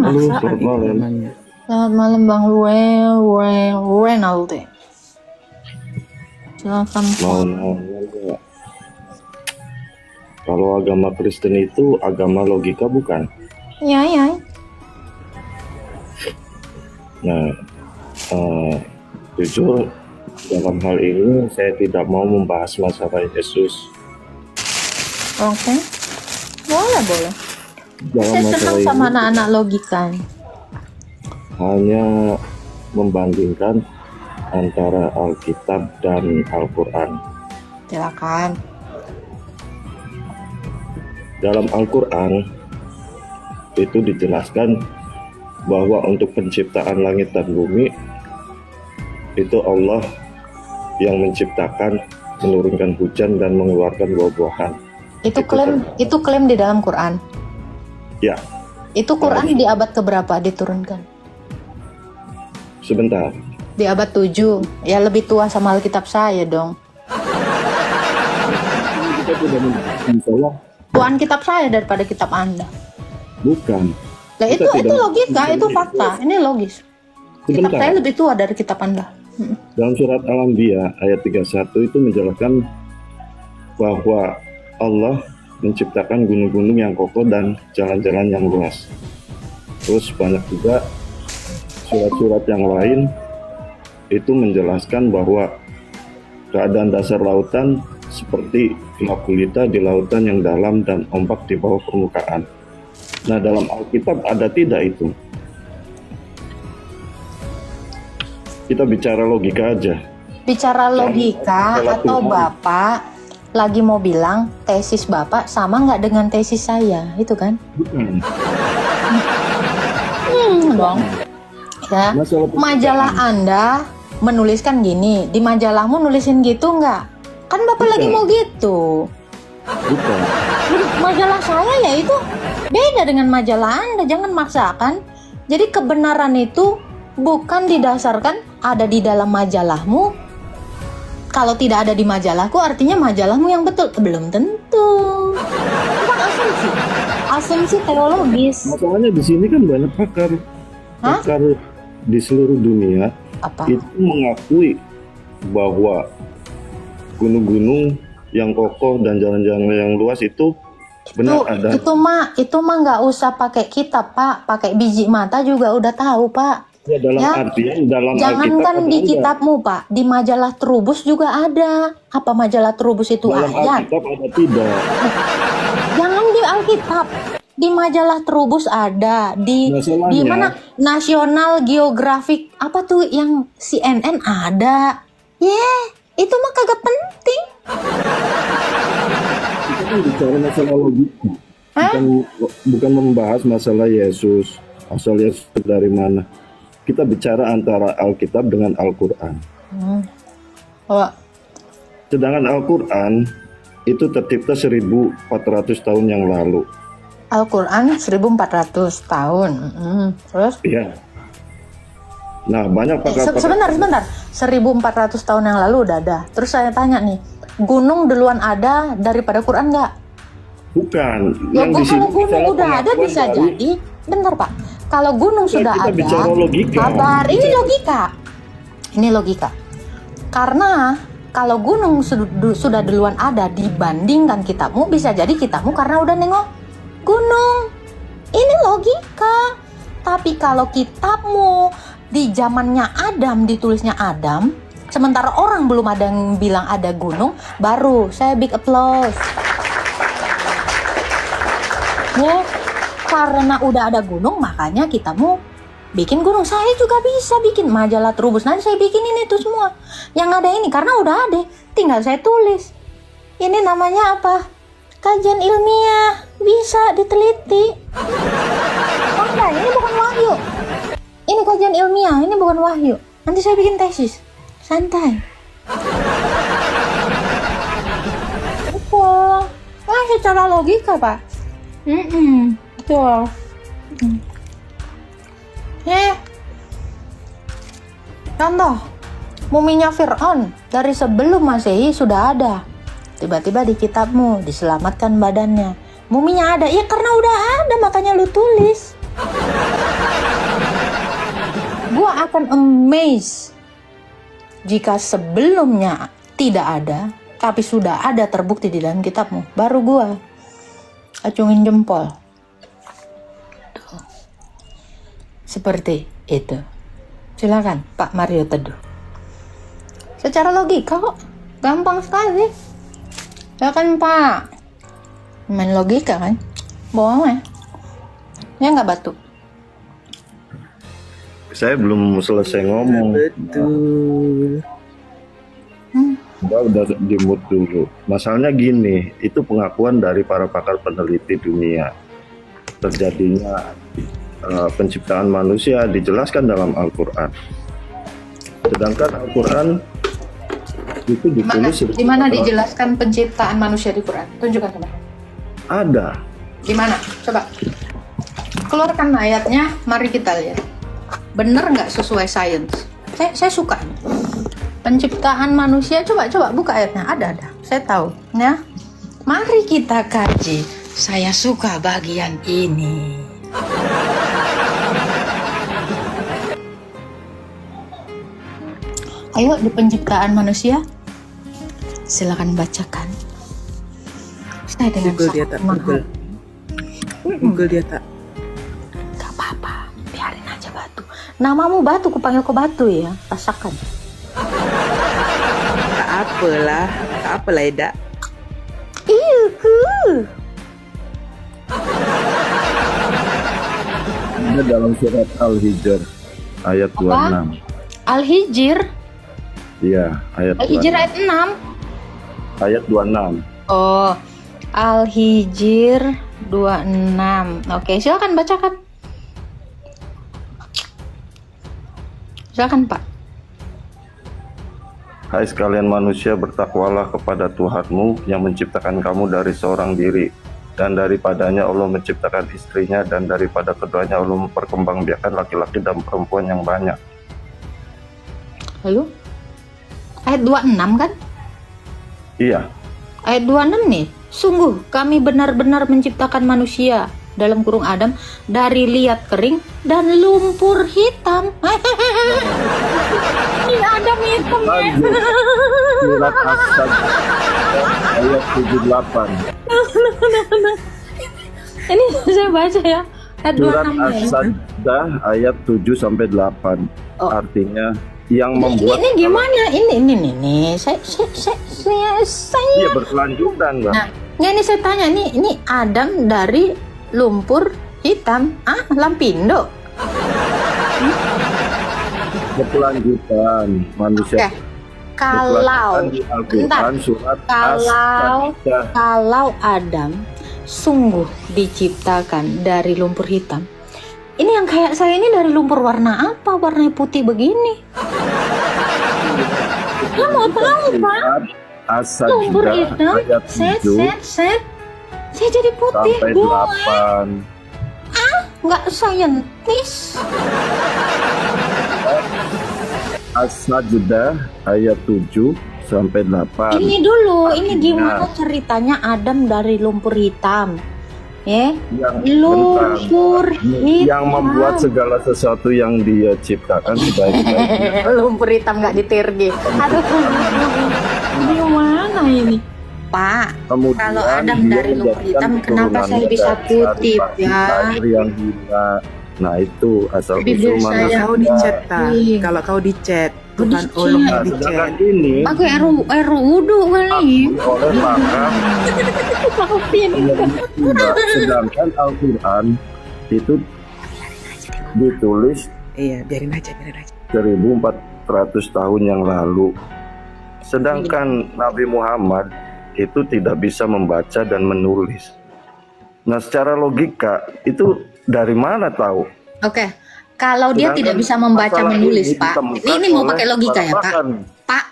Halo, Masa selamat malam. namanya. Selamat malam Bang Renaldi. Silakan Mau Pak. nanya nggak? Kalau agama Kristen itu agama logika bukan? Ya, ya. Nah, jujur dalam hal ini saya tidak mau membahas masalah Yesus. Oke. Boleh. Dalam Saya masalah senang sama ini anak-anak logika. hanya membandingkan antara Alkitab dan Al-Quran. Silakan. Dalam Al-Quran itu dijelaskan bahwa untuk penciptaan langit dan bumi itu Allah yang menciptakan, menurunkan hujan dan mengeluarkan buah-buahan. Itu klaim di dalam Quran. Ya, Itu Quran di abad keberapa diturunkan? sebentar. Di abad 7. Ya lebih tua sama Alkitab saya dong. Kita tidak menjelaskan Tuan kitab saya daripada kitab Anda. bukan. Nah, itu Kita tidak logika, itu fakta. Ini logis. Kitab Sebentar. saya lebih tua dari kitab Anda. Dalam surat Al-Anbiya ayat 31 itu menjelaskan bahwa Allah menciptakan gunung-gunung yang kokoh dan jalan-jalan yang luas. Terus banyak juga surat-surat yang lain itu menjelaskan bahwa keadaan dasar lautan seperti gelap gulita di lautan yang dalam dan ombak di bawah permukaan. Nah, dalam Alkitab ada tidak itu? Kita bicara logika aja. Bicara logika Kalau atau Tuhan. Bapak lagi mau bilang tesis Bapak sama nggak dengan tesis saya, itu kan? Bukan. Dong. Ya, Masalah majalah Anda menuliskan gini, di majalahmu nulisin gitu nggak? Kan Bapak lagi Bukan. mau gitu. Bukan. Majalah saya ya itu beda dengan majalah Anda, jangan maksakan. Jadi kebenaran itu bukan didasarkan ada di dalam majalahmu. Kalau tidak ada di majalahku artinya majalahmu yang betul. Belum tentu. Bukan asumsi. Asumsi teologis. Masalahnya di sini kan banyak pakar di seluruh dunia Apa? itu mengakui bahwa gunung-gunung yang kokoh dan jalan-jalan yang luas itu benar ada. Itu mah nggak usah pakai kitab, Pak. Pakai biji mata juga udah tahu, Pak. Ya, dalam Ya. artian dalam Jangankan Alkitab di ada. kitabmu, Pak, di majalah Trubus juga ada. Apa majalah Trubus itu Dalam ayat? Alkitab ada tidak? Jangan di Alkitab. Di majalah Trubus ada. Di Masalahnya- mana National Geographic apa tuh yang CNN ada. Itu mah kagak penting. Kita kan bicara masalah logika. Hah? Bukan membahas masalah Yesus, asal Yesus dari mana. Kita bicara antara Alkitab dengan Al-Quran. Oh, Sedangkan Al-Quran itu tercipta 1400 tahun yang lalu. Al-Quran 1400 tahun. Terus? Iya. Nah, banyak pakar-pakar. Sebentar. 1400 tahun yang lalu udah ada. Terus saya tanya nih, gunung duluan ada daripada Quran nggak? Bukan. Ya, Yang di sini kalau gunung masalah udah ada pengakuan bisa dari- jadi. Bentar, Pak. Kalau gunung sudah kita ada, bicara logika. kabar ini logika. Karena kalau gunung sudah duluan ada dibandingkan kitabmu, bisa jadi kitabmu karena udah nengok gunung. Ini logika. Tapi kalau kitabmu di zamannya Adam, ditulisnya Adam, sementara orang belum ada yang bilang ada gunung, baru saya big applause. Ya, karena udah ada gunung, makanya kitabmu bikin gunung. Saya juga bisa bikin majalah Trubus. Nanti saya bikin ini tuh semua. Yang ada ini, karena udah ada. Tinggal saya tulis. Ini namanya apa? Kajian ilmiah. Bisa diteliti. Santai, ini bukan wahyu. Ini kajian ilmiah, ini bukan wahyu. Nanti saya bikin tesis. Santai. Betul. Nah, secara logika, Pak. Betul. Contoh, muminya Fir'aun dari sebelum Masehi sudah ada. Tiba-tiba di kitabmu diselamatkan badannya. Muminya ada, ya karena udah ada makanya lu tulis. Gua akan amazed jika sebelumnya tidak ada, tapi sudah ada terbukti di dalam kitabmu. Baru gua acungin jempol. Tuh. Seperti itu. Silakan Pak Mario Teduh. Secara logika kok gampang sekali. Ya kan Pak? Main logika kan? Bohong ya? Ya nggak Batu? Saya belum selesai ngomong. Betul. Udah di mood dulu. Masalahnya gini, itu pengakuan dari para pakar peneliti dunia. Terjadinya penciptaan manusia dijelaskan dalam Al-Quran. Sedangkan Al-Quran itu ditulis Di mana dijelaskan penciptaan manusia di Quran? Tunjukkan coba. ada. Di mana? Coba. Keluarkan ayatnya, mari kita lihat. Bener nggak sesuai sains? Saya suka. Penciptaan manusia, coba buka ayatnya. Ada. Saya tahu. Ya. Mari kita kaji. Saya suka bagian ini. Ayo di penciptaan manusia. Silakan bacakan. Saya dengan Google dia sangat tak mahal. Google. Google dia tak. Gak apa-apa, biarin aja Batu. Namamu Batu, kupanggil kau Batu ya. Rasakan. Tak apalah. Tak apalah Eda. Iuku. Ada dalam surat Al-Hijr ayat 26. Al-Hijr. Iya, ayat Al-Hijr 26. ayat 6. Ayat 26. Oh, Al-Hijr 26. Oke, silakan bacakan. Silakan Pak. Hai sekalian manusia, bertakwalah kepada Tuhanmu yang menciptakan kamu dari seorang diri, dan daripadanya Allah menciptakan istrinya, dan daripada keduanya Allah memperkembangbiakan laki-laki dan perempuan yang banyak. Lalu ayat 26 kan? Iya, Ayat 26 nih. Sungguh kami benar-benar menciptakan manusia dalam kurung Adam dari liat kering dan lumpur hitam. Ini Adam hitam ya. lanjut. Surat As-Sajdah ayat 78. Ini saya baca ya. Ayat Surat 26 ya. As-Sajdah ayat 7-8. Oh. Artinya yang membuat Ini gimana? Ini. Saya Iya, berkelanjutan kan? Nah, nggak, ini saya tanya nih, ini Adam dari lumpur hitam. Lampindo. Berkelanjutan manusia. Oke. Kalau Berkelanjutan di bentar. Al-Quran surat Kalau- As-Sajdah. Kalau Adam sungguh diciptakan dari lumpur hitam, ini yang kayak saya ini dari lumpur warna apa? Warna putih begini. Ya mau tahu Pak? Lumpur As-Sajdah hitam, ayat 7 set. Saya jadi putih. sampai Gue 8. nggak saintis. As-Sajdah ayat 7 sampai 8. Ini dulu, ini gimana Nah. ceritanya Adam dari lumpur hitam? Ya, Yang lumpur hitam. yang membuat segala sesuatu yang dia ciptakan sebaik-baiknya. Lumpur hitam nggak diterge. Aduh, gimana ini? Pak, Kemudian kalau Adam dia dari lumpur menjadikan hitam, kenapa saya keturunannya bisa dari putih pati ya? air yang hina. Nah itu asal Bibir usul saya manusia. Kau di chat tak? Iya. Kalau kau di chat, Kau di Tuhan chat. ulung Nah, di sedangkan chat. ini Pakai air wudhu kali. oleh pakar Maafin. sedangkan Al-Quran itu ditulis Iya, biarin aja. 1400 tahun yang lalu. Sedangkan Nabi Muhammad itu tidak bisa membaca dan menulis. Nah, secara logika itu dari mana tahu? Oke, kalau dia Sedangkan tidak bisa membaca masalah menulis, ini Pak. ditemukan Ini mau oleh pakai logika ya, para Pak? pakar. Pak,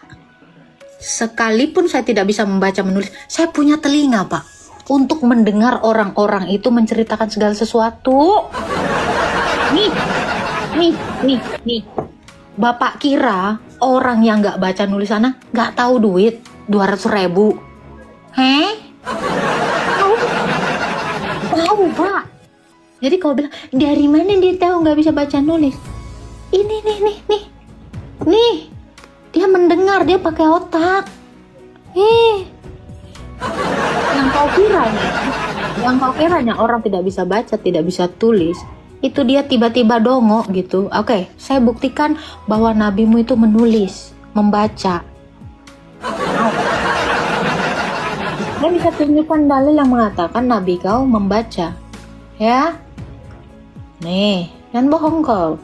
sekalipun saya tidak bisa membaca menulis, saya punya telinga, Pak, untuk mendengar orang-orang itu menceritakan segala sesuatu. Nih. Bapak kira orang yang nggak baca nulis sana nggak tahu duit 200.000? Heh? Tahu, Pak. Jadi kalau bilang dari mana dia tahu nggak bisa baca nulis? Ini nih, dia mendengar, dia pakai otak. Yang kau kiranya orang tidak bisa baca, tidak bisa tulis, itu dia tiba-tiba dongok gitu. Oke, saya buktikan bahwa nabimu itu menulis, membaca. Saya bisa tunjukkan dalil yang mengatakan nabi kau membaca. Ya. Nih, jangan bohong kau.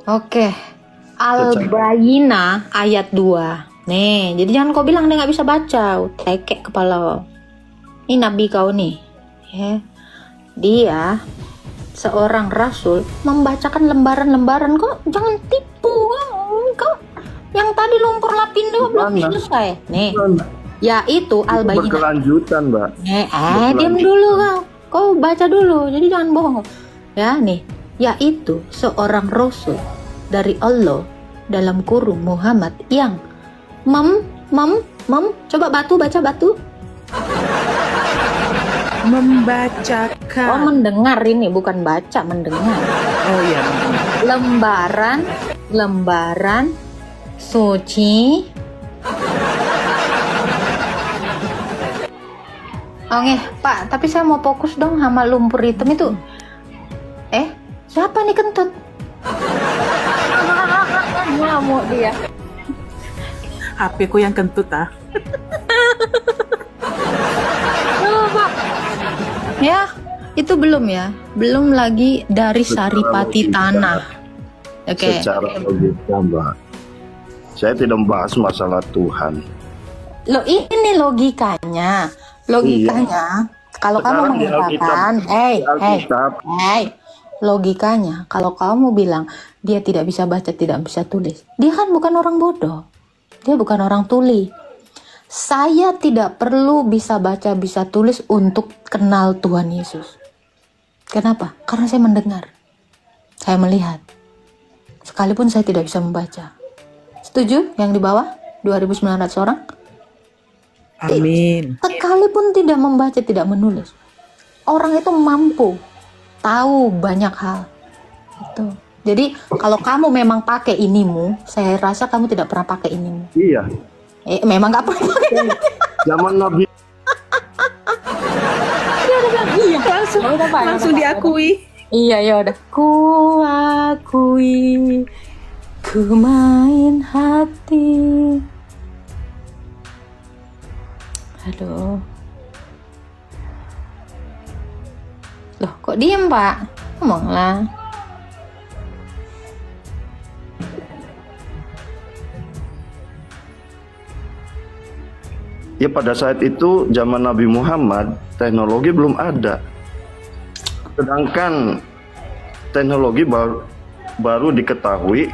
Oke, Al-Bayyinah ayat 2. Nih, jadi jangan kau bilang dia nggak bisa baca, tekek kepala kau. Ini nabi kau nih, ya. Dia seorang rasul membacakan lembaran-lembaran. Kok jangan tipu kau. Yang tadi lumpur lapindo belum selesai. Nih, yaitu Al-Bayyinah. Berkelanjutan, Mbak. Diam dulu kau. Kau baca dulu, jadi jangan bohong. Ya, nih, yaitu seorang rasul dari Allah dalam kurung Muhammad yang coba baca batu. Membacakan. Oh, mendengar ini bukan baca, mendengar. Oh iya. Lembaran suci. Oke, Pak, tapi saya mau fokus dong sama lumpur hitam itu. Siapa nih kentut? Ngamuk dia. HP ku yang kentut ah. Pak. Ya, itu belum ya. Belum lagi dari Saripati Tanah. Oke. Secara logika, Mbak. Saya tidak membahas masalah Tuhan. Loh, ini logikanya. Kalau kamu Sekarang di mengatakan, logikanya, kalau kamu bilang dia tidak bisa baca, tidak bisa tulis, dia kan bukan orang bodoh, dia bukan orang tuli. Saya tidak perlu bisa baca, bisa tulis untuk kenal Tuhan Yesus. Kenapa? Karena saya mendengar, saya melihat, sekalipun saya tidak bisa membaca. Setuju? Yang di bawah 2.900 orang? Amin. Sekalipun tidak membaca, tidak menulis, orang itu mampu tahu banyak hal. Itu. Jadi kalau kamu memang pakai inimu, saya rasa kamu tidak pernah pakai inimu. Iya. Memang nggak pernah pakai. Zaman Nabi. Langsung diakui. Iya, ya udah. Ku akui, ku main hati. Aduh. Loh, kok diem, Pak? Ngomonglah. Ya pada saat itu zaman Nabi Muhammad teknologi belum ada. Sedangkan teknologi baru diketahui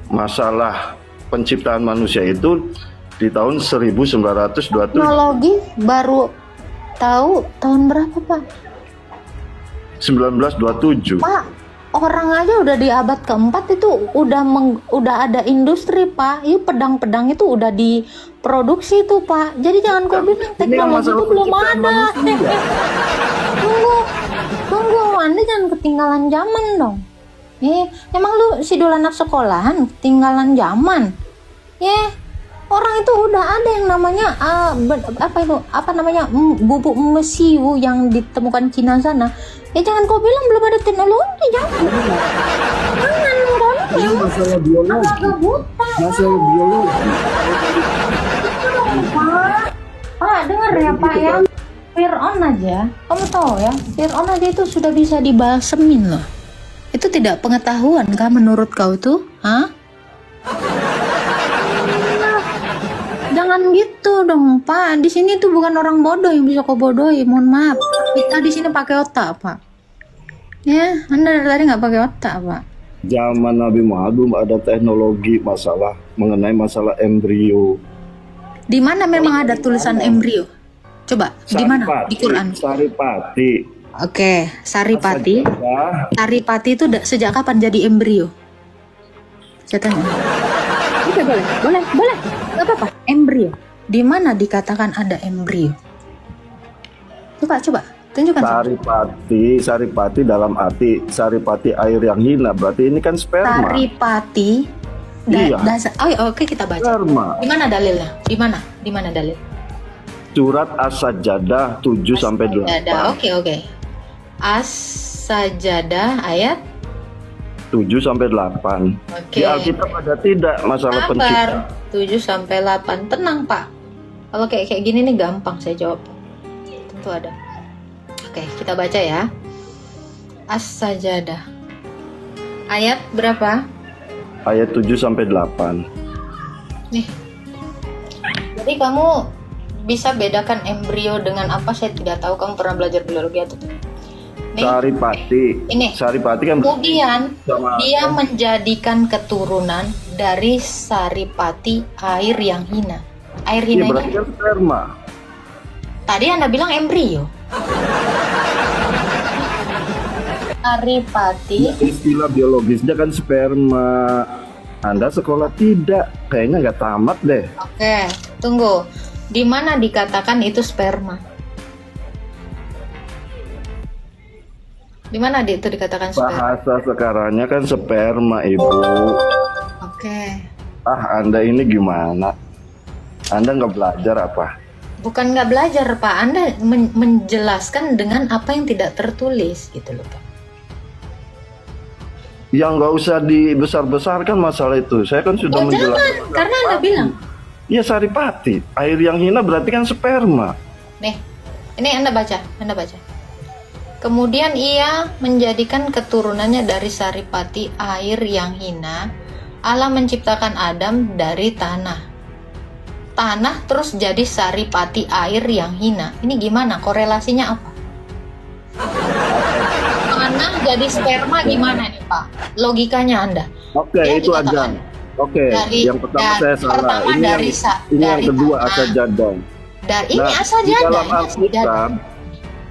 masalah penciptaan manusia itu di tahun 1927. Teknologi baru tahu tahun berapa, Pak? 1927. Pak, orang aja udah di abad keempat itu udah ada industri, Pak. Itu pedang-pedang itu udah diproduksi tuh, Pak. Jadi jangan kau bilang teknologi itu belum ada. Tunggu, Anda jangan ketinggalan zaman dong. Emang lu si dul anak sekolahan ketinggalan zaman? Orang itu udah ada yang namanya bubuk mesiu yang ditemukan Cina sana. Jangan kau bilang belum ada teknologi, jangan Ini masalah biologi. Masalah biologi. Pak, dengar ya Pak ya. Fir'aun aja, kamu tahu ya, Fir'aun aja itu sudah bisa dibalsemin loh. Itu tidak pengetahuan kah menurut kau tuh? Jangan gitu dong, Pak. Di sini tuh bukan orang bodoh yang bisa kau bodohi. Mohon maaf. Kita di sini pakai otak, Pak. Ya, Anda dari tadi nggak pakai otak, Pak. Zaman Nabi Muhammad belum ada teknologi mengenai masalah embrio. Di mana memang ada tulisan embrio? Coba, di mana? Di Quran. Saripati. Oke, Saripati. Saripati itu sejak kapan jadi embrio? Saya tanya. Oke, boleh. Gak apa-apa. Embrio. Di mana dikatakan ada embrio? Coba, tunjukkan. Saripati dalam arti saripati air yang hina. Berarti ini kan sperma. Saripati. Iya. Oke, kita baca. Sperma. Di mana dalilnya? Di mana dalil? Surat As-Sajdah 7 sampai 8. Oke. As-Sajdah ayat 7 sampai 8. Oke. Di Alkitab ada tidak masalah pencipta? 7 sampai 8. Tenang, Pak. Kalau kayak gini nih gampang saya jawab. Tentu ada. Oke, kita baca ya. As-Sajdah. Ayat berapa? Ayat 7 sampai 8. Nih. Jadi kamu bisa bedakan embrio dengan apa? Saya tidak tahu. Kamu pernah belajar biologi atau tidak? Nih. Saripati kan kemudian dia menjadikan keturunan dari saripati air yang hina. Air hina berarti kan sperma. Tadi Anda bilang embrio. Saripati. Istilah biologisnya kan sperma. Anda sekolah tidak? Kayaknya nggak tamat deh. Oke, tunggu. Di mana dikatakan itu sperma? Di mana itu dikatakan sperma? Bahasa sekarangnya kan sperma, Ibu. Oke. Anda ini gimana? Anda nggak belajar apa? Bukan nggak belajar, Pak. Anda menjelaskan dengan apa yang tidak tertulis, gitu loh, Pak. Yang nggak usah dibesar-besarkan masalah itu. Saya kan sudah menjelaskan. Jangan, karena Anda bilang. Iya, saripati. Air yang hina berarti kan sperma. Nih, ini Anda baca. Kemudian ia menjadikan keturunannya dari saripati air yang hina. Allah menciptakan Adam dari tanah. Tanah terus jadi saripati air yang hina. Ini gimana? Korelasinya apa? Tanah jadi sperma gimana nih, Pak? Logikanya Anda. Oke, itu aja. Oke, yang pertama saya salah. Ini yang kedua As-Sajdah. Ini As-Sajdah.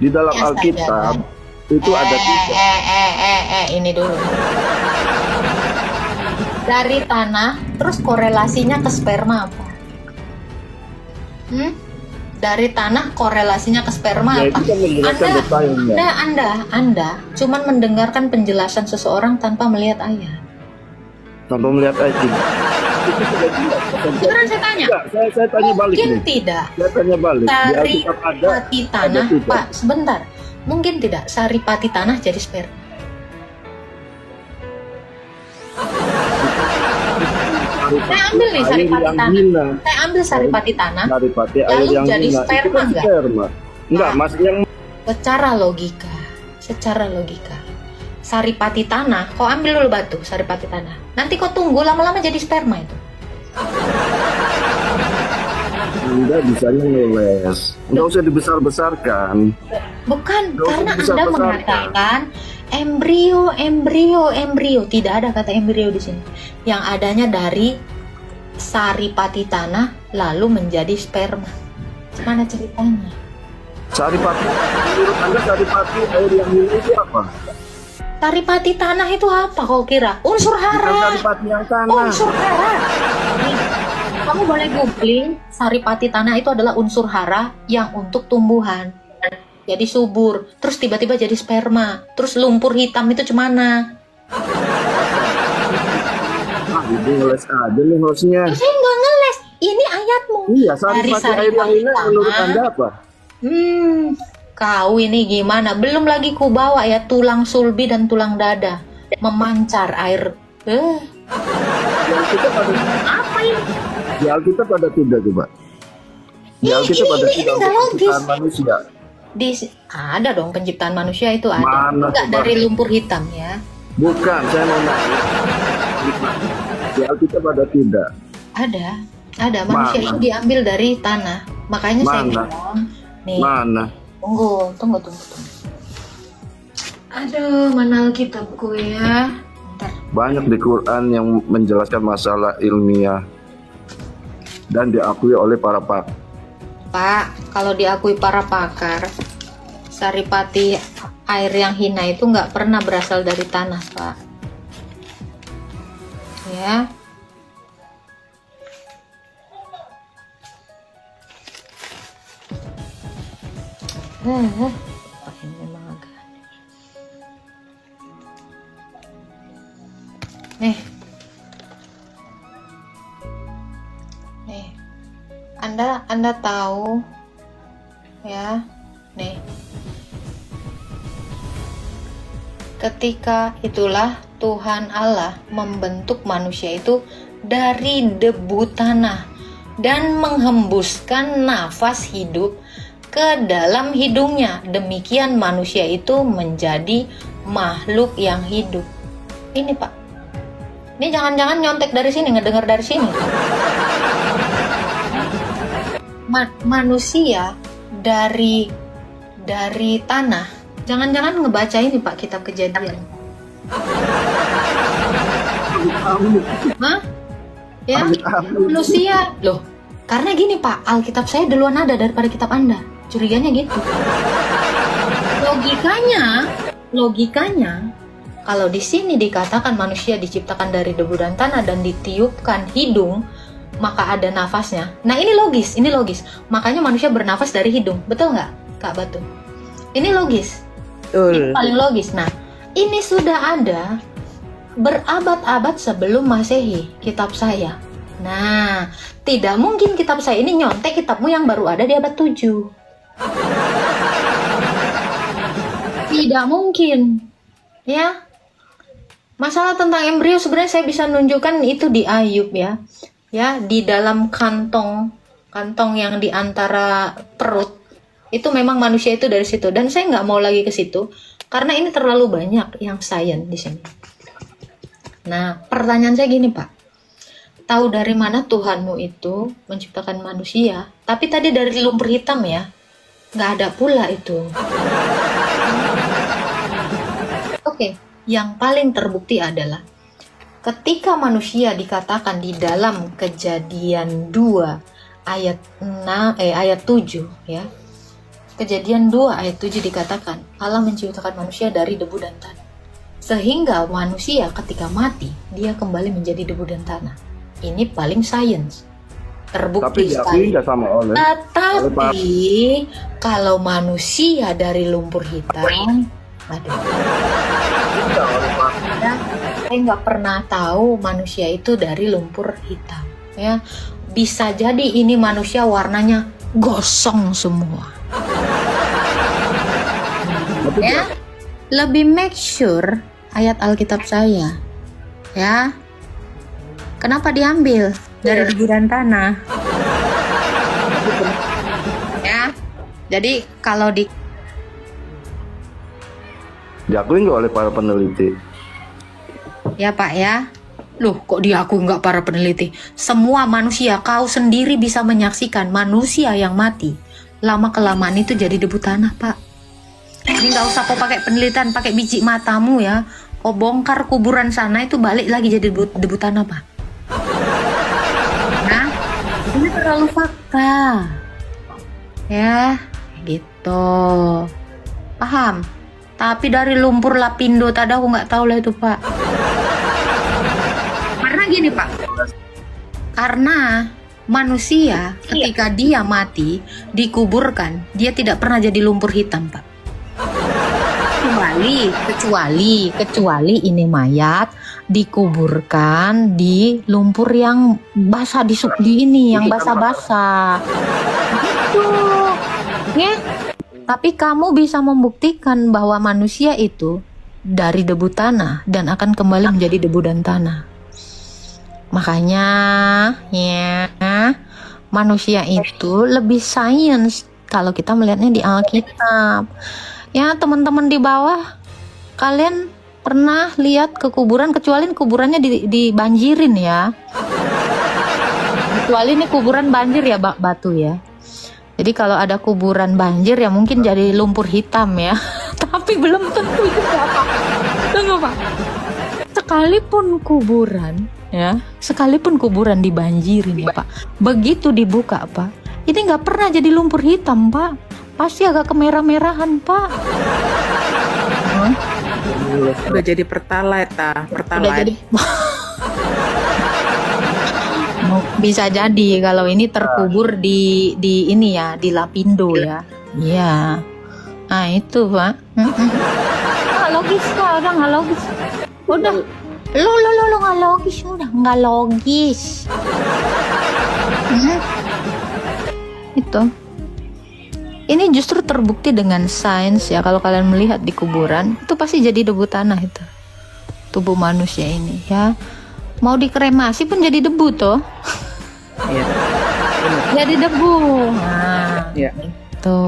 Di dalam Alkitab itu ada tiga. Ini dulu. Dari tanah, terus korelasinya ke sperma apa? Dari tanah korelasinya ke sperma Ya, apa? itu kan menjelaskan detailnya. Anda cuman mendengarkan penjelasan seseorang tanpa melihat ayat. Tanpa melihat ayat. Sekarang saya tanya. Saya tanya balik Mungkin nih. tidak. Saya tanya balik. Di Saripati Alkitab ada tanah, tidak? Pak, sebentar. Mungkin tidak saripati tanah jadi sperma. Saya ambil nih saripati tanah. Saya ambil saripati tanah. Saripati air Lalu yang jadi hina. sperma Itu kan enggak? sperma. Enggak, Mas, yang Secara logika. Saripati tanah, kau ambil dulu batu saripati tanah. Nanti kau tunggu lama-lama jadi sperma itu. Anda bisanya ngeles. Enggak usah dibesar-besarkan. Bukan, Nggak usah karena Anda dibesar-besarkan. mengatakan embrio. Tidak ada kata embrio di sini. Yang adanya dari saripati tanah lalu menjadi sperma. Gimana ceritanya? Saripati, menurut Anda saripati air yang hina itu apa? Saripati tanah itu apa kau kira? Unsur Bukan hara. saripati yang tanah. Unsur hara. Nih, kamu boleh googling, saripati tanah itu adalah unsur hara yang untuk tumbuhan. Jadi subur, terus tiba-tiba jadi sperma, terus lumpur hitam itu cemana? Ibu ngeles aja nih hostnya. Saya nggak ngeles, ini ayatmu. Iya, saripati air yang hina menurut Anda apa? Kau ini gimana? Belum lagi ku bawa ya tulang sulbi dan tulang dada memancar air. Di Alkitab ada, Apa ini? di Alkitab ada tidak coba? Di Ini Alkitab ada nggak tidak logis. penciptaan manusia. Ada dong penciptaan manusia itu ada. Mana Enggak coba? dari lumpur hitam ya. Bukan, saya mau nanya. Di Alkitab ada tidak? Ada manusia Mana? itu diambil dari tanah. Makanya saya Mana? bilang nih. Mana? Tunggu. Aduh, mana Alkitabku ya? Bentar. Banyak di Quran yang menjelaskan masalah ilmiah dan diakui oleh para pakar. Pak, kalau diakui para pakar, saripati air yang hina itu nggak pernah berasal dari tanah, Pak. Ya. Ini memang agak aneh. Nih. Nih. Anda tahu ya. Nih. Ketika itulah Tuhan Allah membentuk manusia itu dari debu tanah dan menghembuskan nafas hidup ke dalam hidungnya. Demikian manusia itu menjadi makhluk yang hidup. Ini Pak. Ini jangan-jangan nyontek dari sini, ngedenger dari sini. Manusia dari tanah. Jangan-jangan ngebaca ini Pak, kitab Kejadian. Hah? Ya, manusia. Loh, karena gini Pak, Alkitab saya duluan ada daripada kitab Anda. Curiganya gitu. Logikanya, kalau di sini dikatakan manusia diciptakan dari debu dan tanah dan ditiupkan hidung, maka ada nafasnya. Nah ini logis. Makanya manusia bernafas dari hidung. Betul nggak, Kak Batu? Ini logis. Ini paling logis. Nah, ini sudah ada berabad-abad sebelum Masehi, kitab saya. Nah, tidak mungkin kitab saya ini nyontek kitabmu yang baru ada di abad 7. Tidak mungkin. Ya. Masalah tentang embrio sebenarnya saya bisa nunjukkan itu di Ayub ya. Ya, di dalam kantong yang di antara perut. Itu memang manusia itu dari situ, dan saya nggak mau lagi ke situ karena ini terlalu banyak yang sains di sini. Nah, pertanyaan saya gini Pak, tahu dari mana Tuhanmu itu menciptakan manusia? Tapi tadi dari lumpur hitam ya, nggak ada pula itu. Oke, yang paling terbukti adalah ketika manusia dikatakan di dalam Kejadian 2 ayat 7 ya. Kejadian 2 ayat 7 dikatakan Allah menciptakan manusia dari debu dan tanah. Sehingga manusia ketika mati dia kembali menjadi debu dan tanah. Ini paling sains. Terbukti sekali. Tetapi kalau manusia dari lumpur hitam, aduh. Saya nggak pernah tahu manusia itu dari lumpur hitam. Ya, bisa jadi ini manusia warnanya gosong semua. Ya, lebih make sure ayat Alkitab saya. Ya, kenapa diambil dari debu dan tanah? Ya, jadi kalau diakui nggak oleh para peneliti? Ya Pak ya. Loh, kok diakui nggak para peneliti? Semua manusia, kau sendiri bisa menyaksikan manusia yang mati lama-kelamaan itu jadi debu tanah Pak. Ini nggak usah kau pakai penelitian, pakai biji matamu ya. Kau bongkar kuburan sana itu balik lagi jadi debu tanah Pak. Nah, ini terlalu fakta. Ya, gitu. Paham? Tapi dari lumpur Lapindo tadi aku nggak tahu lah itu Pak. Karena gini Pak. Karena manusia ketika dia mati dikuburkan, dia tidak pernah jadi lumpur hitam Pak. Kecuali ini mayat dikuburkan di lumpur yang basah di ini yang basah-basah. Gitu. Ya. Tapi kamu bisa membuktikan bahwa manusia itu dari debu tanah dan akan kembali menjadi debu dan tanah. Makanya ya, manusia itu lebih sains kalau kita melihatnya di Alkitab. Ya, teman-teman di bawah, kalian pernah lihat ke kuburan, kecuali kuburannya dibanjirin ya. Kecuali ini kuburan banjir ya, Batu ya. Jadi kalau ada kuburan banjir ya mungkin jadi lumpur hitam ya. Tapi belum tentu juga Pak. Tunggu Pak. Sekalipun kuburan dibanjirin ya Pak. Begitu dibuka Pak, ini nggak pernah jadi lumpur hitam Pak. Pasti agak kemerah-merahan Pak. Udah jadi pertalite. Udah jadi Bisa jadi kalau ini terkubur di ini ya, di Lapindo ya. Iya. Nah itu Pak. Nggak logis Kak, udah nggak logis. Udah. Lo nggak logis, udah nggak logis. Itu. Ini justru terbukti dengan sains ya, kalau kalian melihat di kuburan itu pasti jadi debu tanah itu. Tubuh manusia ini ya. Mau dikremasi pun jadi debu toh. Iya. Jadi debu. Nah, Iya. itu.